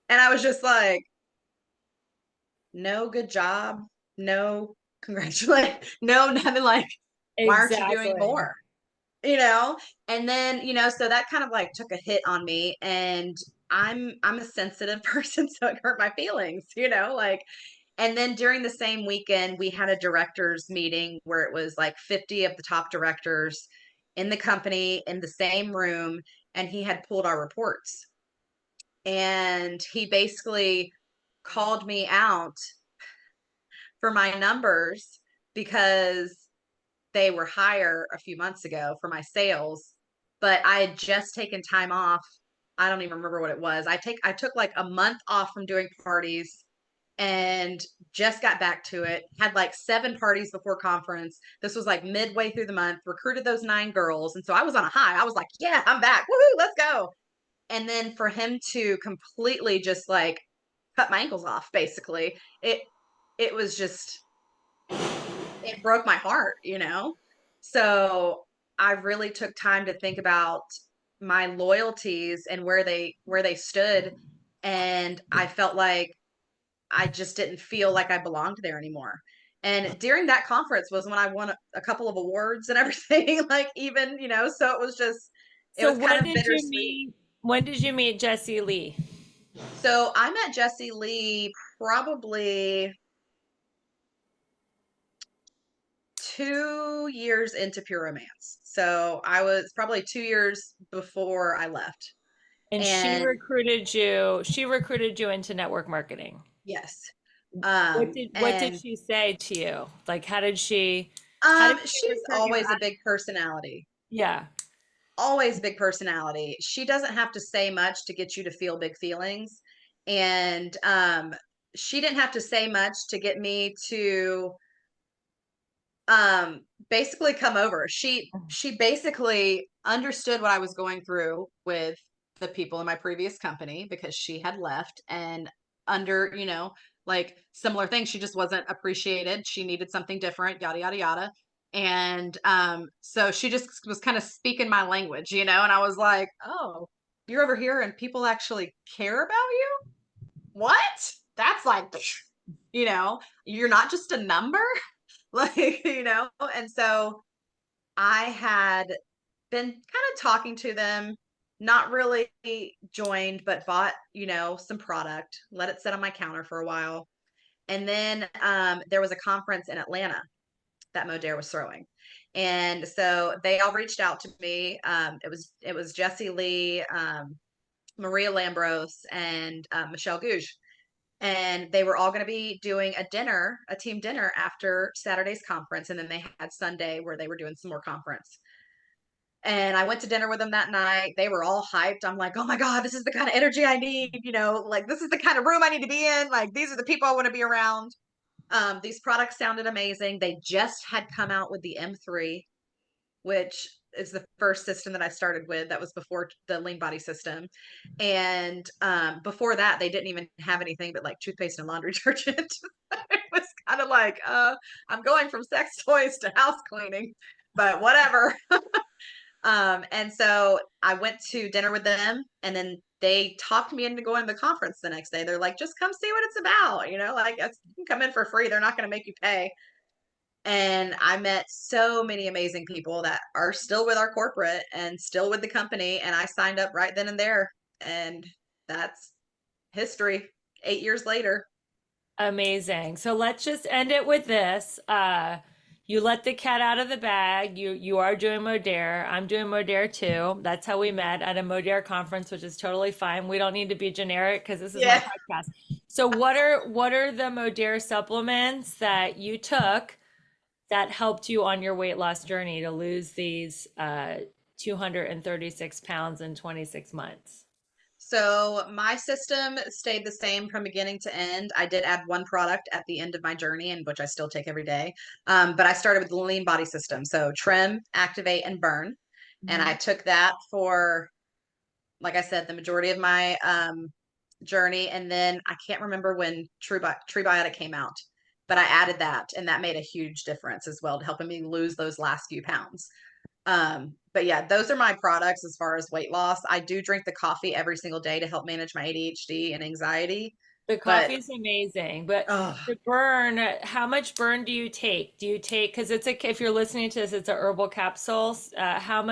And I was just like, no, good job. No, congratulate. No, nothing like, why aren't you doing Exactly. more? you know and then so that kind of like took a hit on me, and I'm a sensitive person, so it hurt my feelings, like. And then during the same weekend we had a directors meeting where it was like 50 of the top directors in the company in the same room, and he had pulled our reports, and he basically called me out for my numbers because they were higher a few months ago for my sales, but I had just taken time off. I don't even remember what it was. I took like a month off from doing parties and just got back to it. Had like 7 parties before conference. This was like midway through the month, recruited those 9 girls. And so I was on a high. I was like, yeah, I'm back. Woohoo, let's go. And then for him to completely just like cut my ankles off, basically, it was just it broke my heart. So I really took time to think about my loyalties and where they stood, and I felt like I just didn't feel like I belonged there anymore. And during that conference was when I won a couple of awards and everything, like, even, so it So was kind when of did you bittersweet. meet when did you meet Jesse Lee? So I met Jesse Lee probably 2 years into Pure Romance. So I was probably 2 years before I left. And And she recruited you into network marketing. yes. What did And she say to you? Like how did she she's recruit you always a out? big personality. Yeah. Always a big personality. She doesn't have to say much to get you to feel big feelings. And she didn't have to say much to get me to basically come over. She basically understood what I was going through with the people in my previous company because she had left, and under, like, similar things, she just wasn't appreciated, she needed something different, yada yada yada. And so she just was kind of speaking my language, and I was like, oh, you're over here and people actually care about you. What? That's like, you're not just a number. Like, and so I had been kind of talking to them, not really joined, but bought, some product, let it sit on my counter for a while. And then there was a conference in Atlanta that Modere was throwing. And so they all reached out to me. It was Jesse Lee, Maria Lambros, and Michelle Gouge, and they were all going to be doing a team dinner after Saturday's conference, and then they had Sunday where they were doing some more conference. And I went to dinner with them that night. They were all hyped. I'm like, oh my God, this is the kind of energy I need, like, this is the kind of room I need to be in. Like, these are the people I want to be around. These products sounded amazing. They just had come out with the M3, which is the first system that I started with. That was before the lean body system. And before that, they didn't even have anything but like toothpaste and laundry detergent. It was kind of like, I'm going from sex toys to house cleaning, but whatever. And so I went to dinner with them, and then they talked me into going to the conference the next day. They're like, just come see what it's about, like, you can come in for free. They're not going to make you pay. And I met so many amazing people that are still with our corporate and still with the company. And I signed up right then and there. And that's history 8 years later. Amazing. So let's just end it with this. You let the cat out of the bag. You are doing Modere. I'm doing Modere too. That's how we met at a Modere conference, which is totally fine. We don't need to be generic because this is my Yeah. podcast. So what are the Modere supplements that you took that helped you on your weight loss journey to lose these 236 pounds in 26 months? So my system stayed the same from beginning to end. I did add one product at the end of my journey, and which I still take every day. But I started with the lean body system. So trim, activate, and burn. And I took that for like I said, the majority of my journey. And then I can't remember when Treebiotic came out, but I added that, and that made a huge difference as well to helping me lose those last few pounds. But yeah, those are my products as far as weight loss. I do drink the coffee every single day to help manage my ADHD and anxiety. The But coffee is amazing, but oh, the burn, how much burn do you take? Do you take, because it's a, if you're listening to this, it's a herbal capsules. How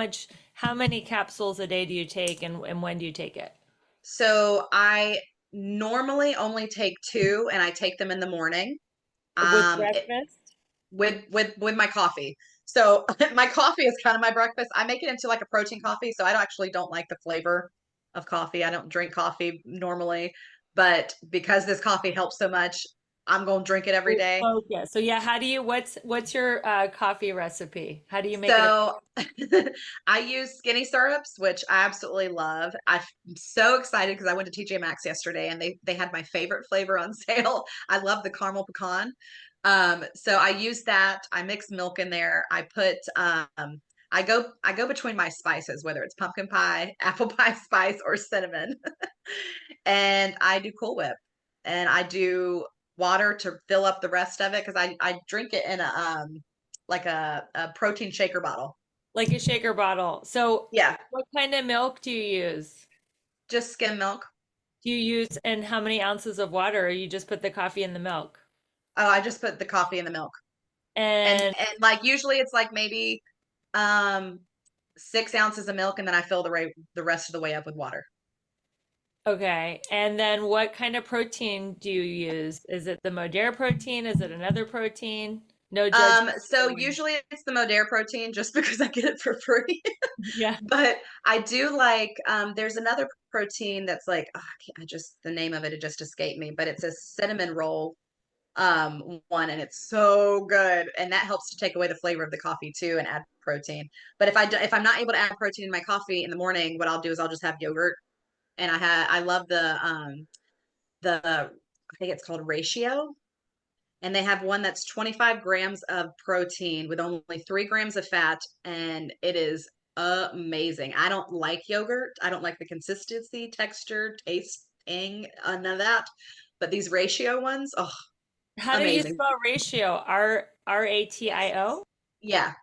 many capsules a day do you take and when do you take it? so I normally only take two, and I take them in the morning. With It, breakfast? with my coffee. So my coffee is kind of my breakfast. I make it into like a protein coffee, so I actually don't like the flavor of coffee. I don't drink coffee normally, but because this coffee helps so much, I'm going to drink it every With day. focus. So yeah, how do you, what's your coffee recipe? How do you make it a So I use skinny syrups, which I absolutely love. I'm so excited because I went to TJ Maxx yesterday and they had my favorite flavor on sale. I love the caramel pecan. So I use that. I mix milk in there. I put I go between my spices, whether it's pumpkin pie, apple pie spice, or cinnamon. And I do Cool Whip, and I do water to fill up the rest of it because I drink it in a like a protein shaker bottle. like a shaker bottle? So Yeah, what kind of milk do you use? just skim milk. Do you use and how many ounces of water? Or you just put the coffee in the milk? Oh, I just put the coffee in the milk. And And like usually it's like maybe um 6 ounces of milk, and then I fill the rest of the way up with water. okay. And then what kind of protein do you use? Is it the Modere protein? Is it another protein? No judgment. So usually it's the Modere protein just because I get it for free. Yeah. But I do like there's another protein that's like oh, I just the name of it just escaped me, but it's a cinnamon roll one, and it's so good, and that helps to take away the flavor of the coffee too and add protein. But if I'm not able to add protein in my coffee in the morning, what I'll do is I'll just have yogurt. And I love the I think it's called Ratio, and they have one that's 25 grams of protein with only 3 grams of fat, and it is amazing. I don't like yogurt. I don't like the consistency, texture, tasting, none of that. But these Ratio ones, oh, How do you amazing. spell ratio? RATIO? Yeah.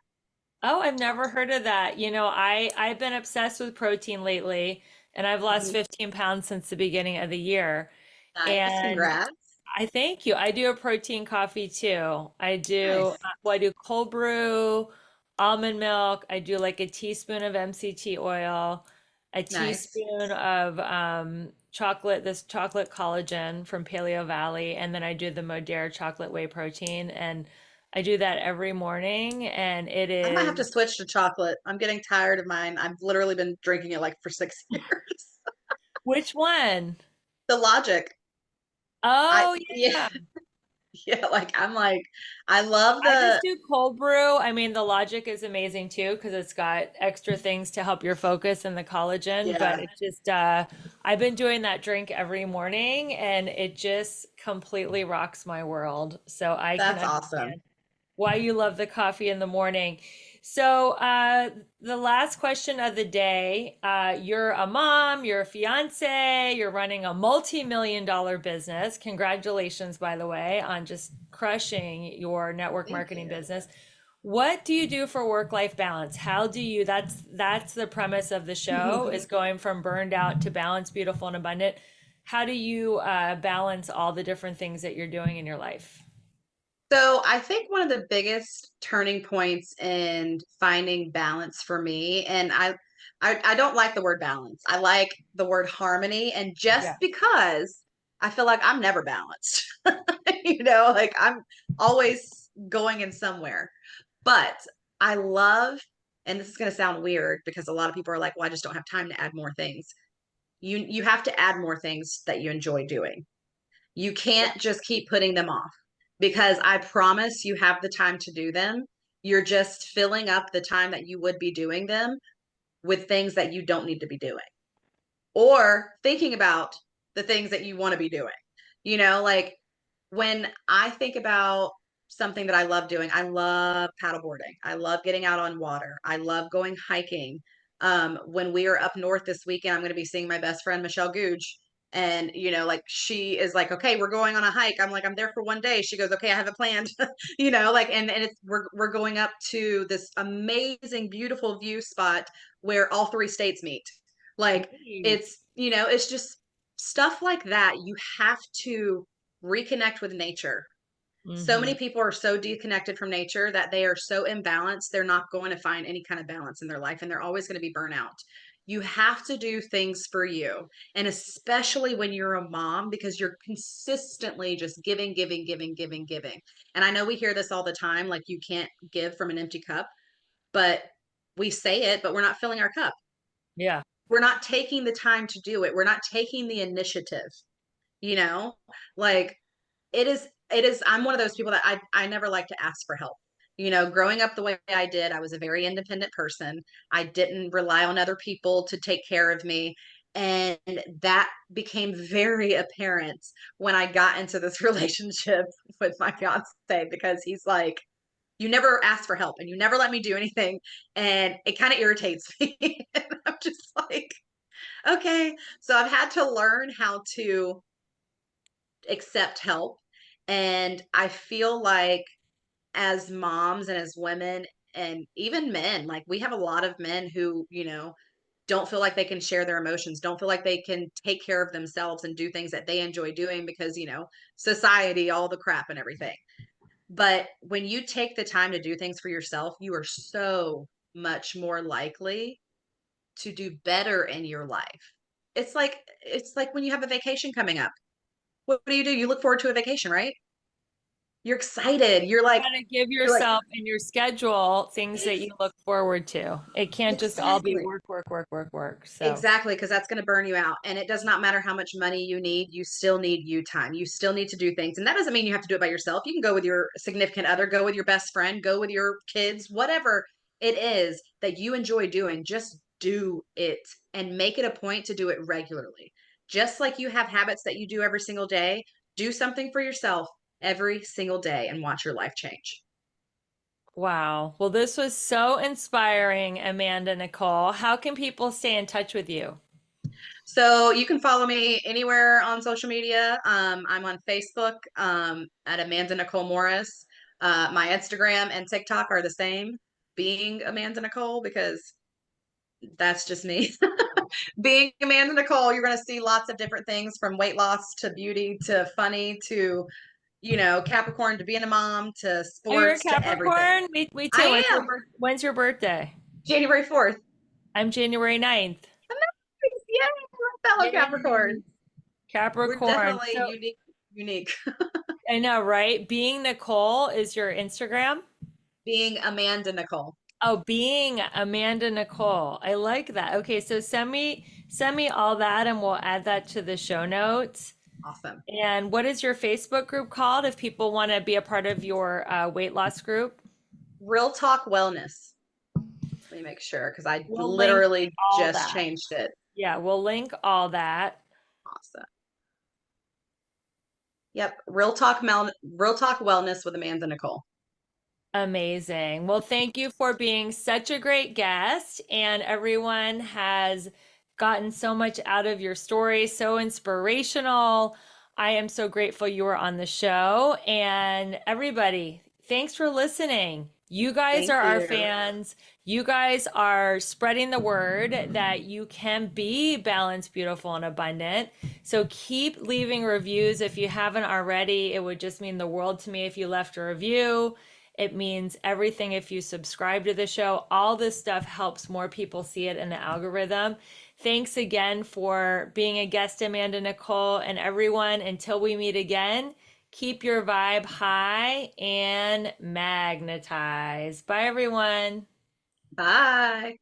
Oh, I've never heard of that. I've been obsessed with protein lately, and I've lost Mhm. 15 pounds since the beginning of the year. Nice. And Congrats. I thank you. I do a protein coffee too. Nice. I do cold brew, almond milk. I do like a teaspoon of MCT oil, a Nice. teaspoon of this chocolate collagen from Paleo Valley, and then I do the Modere chocolate whey protein. And I do that every morning, and it I might have to is switch to chocolate. I'm getting tired of mine. I've literally been drinking it like for 6 years. which one? The logic. I Oh, yeah, yeah. yeah, I'm like I love I just the do cold brew. I mean, the logic is amazing too because it's got extra things to help your focus and the collagen. But yeah, it just, I've been doing that drink every morning and it just completely rocks my world. So I can that's awesome. understand why you love the coffee in the morning. So, the last question of the day, you're a mom, you're a fiance, you're running a multi-million-dollar business. Congratulations, by the way, on just crushing your network Thank marketing you. business. What do you do for work-life balance? How do you, that's the premise of the show, is going from burned out to balanced, beautiful, and abundant. How do you balance all the different things that you're doing in your life? So I think one of the biggest turning points in finding balance for me, and I don't like the word balance. I like the word harmony, and just Yeah. because I feel like I'm never balanced, like I'm always going in somewhere. But I love, and this is going to sound weird because a lot of people are like, "Well, I just don't have time to add more things." You have to add more things that you enjoy doing. You can't just keep putting them off because I promise you have the time to do them. You're just filling up the time that you would be doing them with things that you don't need to be doing or thinking about the things that you want to be doing. Like when I think about something that I love doing, I love paddleboarding. I love getting out on water. I love going hiking. When we are up north this weekend, I'm going to be seeing my best friend, Michelle Googe. And, like she is like, okay, we're going on a hike. I'm like, I'm there for one day. She goes, okay, I have it planned, like, and it's, we're going up to this amazing, beautiful view spot where all three states meet. Like Nice. it's just stuff like that. You have to reconnect with nature. So many Hmm. people are so disconnected from nature that they are so imbalanced, they're not going to find any kind of balance in their life and they're always going to be burnout. You have to do things for you. And especially when you're a mom, because you're consistently just giving, giving, giving, giving, giving. And I know we hear this all the time, like you can't give from an empty cup, but we say it, but we're not filling our cup. Yeah. We're not taking the time to do it. We're not taking the initiative, you know, like it is I'm one of those people that I never like to ask for help. Growing up the way I did, I was a very independent person. I didn't rely on other people to take care of me. And that became very apparent when I got into this relationship with my fiance because he's like, you never ask for help and you never let me do anything. And it kind of irritates me. And I'm just like, okay. So I've had to learn how to accept help. And I feel like as moms and as women and even men, like we have a lot of men who, don't feel like they can share their emotions, don't feel like they can take care of themselves and do things that they enjoy doing because, society, all the crap and everything. But when you take the time to do things for yourself, you are so much more likely to do better in your life. It's like when you have a vacation coming up. What do? You look forward to a vacation, right? You're excited. Gotta give You're like, yourself in your schedule things that you look forward to. It can't just all be exactly. work, work, work, work, work. So, Exactly, because that's going to burn you out. And it does not matter how much money you need, you still need you time. You still need to do things. And that doesn't mean you have to do it by yourself. You can go with your significant other, go with your best friend, go with your kids, whatever it is that you enjoy doing, just do it and make it a point to do it regularly. Just like you have habits that you do every single day, do something for yourself every single day and watch your life change. wow. Well, this was so inspiring, Amanda Nicole. How can people stay in touch with you? So you can follow me anywhere on social media. I'm on Facebook at Amanda Nicole Morris. My Instagram and TikTok are the same, being Amanda Nicole, because that's just me. Being Amanda Nicole, you're going to see lots of different things from weight loss to beauty to funny to, Capricorn to being a mom to Oh, you're a sports to everything. Capricorn? Me too. I am When's your birthday? January 4th. I'm January 9th. Yeah, fellow Yay. Capricorn. We're Capricorn. definitely So unique. Unique. I know, right? Being Nicole is your Instagram. Being Amanda Nicole. Oh, being Amanda Nicole. I like that. Okay, so send me all that and we'll add that to the show notes. Awesome. And what is your Facebook group called if people want to be a part of your weight loss group? Real Talk Wellness. Let me make sure because I We'll link literally all just that. changed it. Yeah, we'll link all that. Awesome. Yep. Real Talk Wellness with Amanda Nicole. Amazing. Well, thank you for being such a great guest. And everyone has gotten so much out of your story, so inspirational. I am so grateful you were on the show. And everybody, thanks for listening. You guys Thank are our you. fans. You guys are spreading the word that you can be balanced, beautiful, and abundant. So keep leaving reviews if you haven't already. It would just mean the world to me if you left a review. It means everything if you subscribe to the show. All this stuff helps more people see it in the algorithm. Thanks again for being a guest, Amanda Nicole, and everyone. Until we meet again, keep your vibe high and magnetize. Bye, everyone. Bye.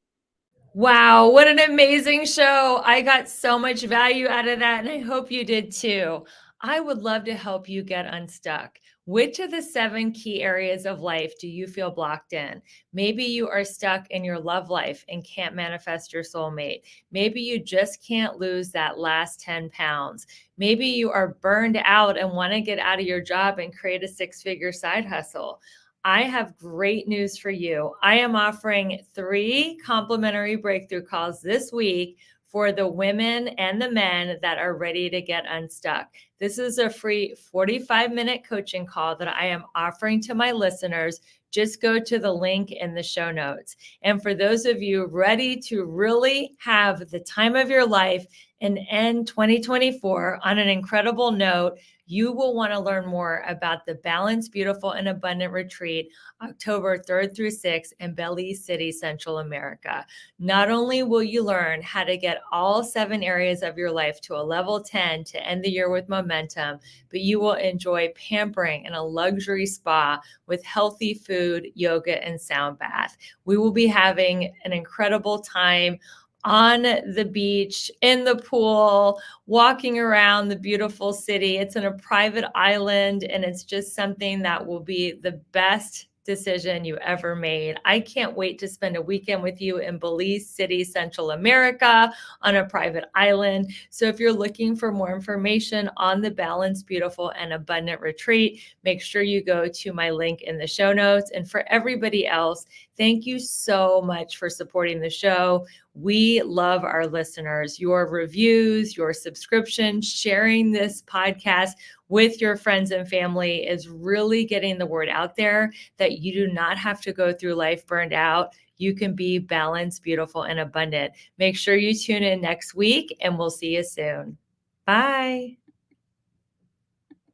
Wow, what an amazing show. I got so much value out of that, and I hope you did too. I would love to help you get unstuck. Which of the 7 key areas of life do you feel blocked in? Maybe you are stuck in your love life and can't manifest your soulmate. Maybe you just can't lose that last 10 pounds. Maybe you are burned out and want to get out of your job and create a 6-figure side hustle. I have great news for you. I am offering 3 complimentary breakthrough calls this week for the women and the men that are ready to get unstuck. This is a free 45-minute coaching call that I am offering to my listeners. Just go to the link in the show notes. And for those of you ready to really have the time of your life and end 2024 on an incredible note, you will want to learn more about the Balanced, Beautiful, and Abundant Retreat, October 3rd through 6th in Belize City, Central America. Not only will you learn how to get all 7 areas of your life to a level 10 to end the year with momentum, but you will enjoy pampering in a luxury spa with healthy food, yoga, and sound bath. We will be having an incredible time on the beach, in the pool, walking around the beautiful city. It's in a private island, and it's just something that will be the best decision you ever made. I can't wait to spend a weekend with you in Belize City, Central America, on a private island. So if you're looking for more information on the Balanced, Beautiful, and Abundant Retreat, make sure you go to my link in the show notes. And for everybody else, thank you so much for supporting the show. We love our listeners. Your reviews, your subscriptions, sharing this podcast with your friends and family is really getting the word out there that you do not have to go through life burned out. You can be balanced, beautiful, and abundant. Make sure you tune in next week, and we'll see you soon. Bye.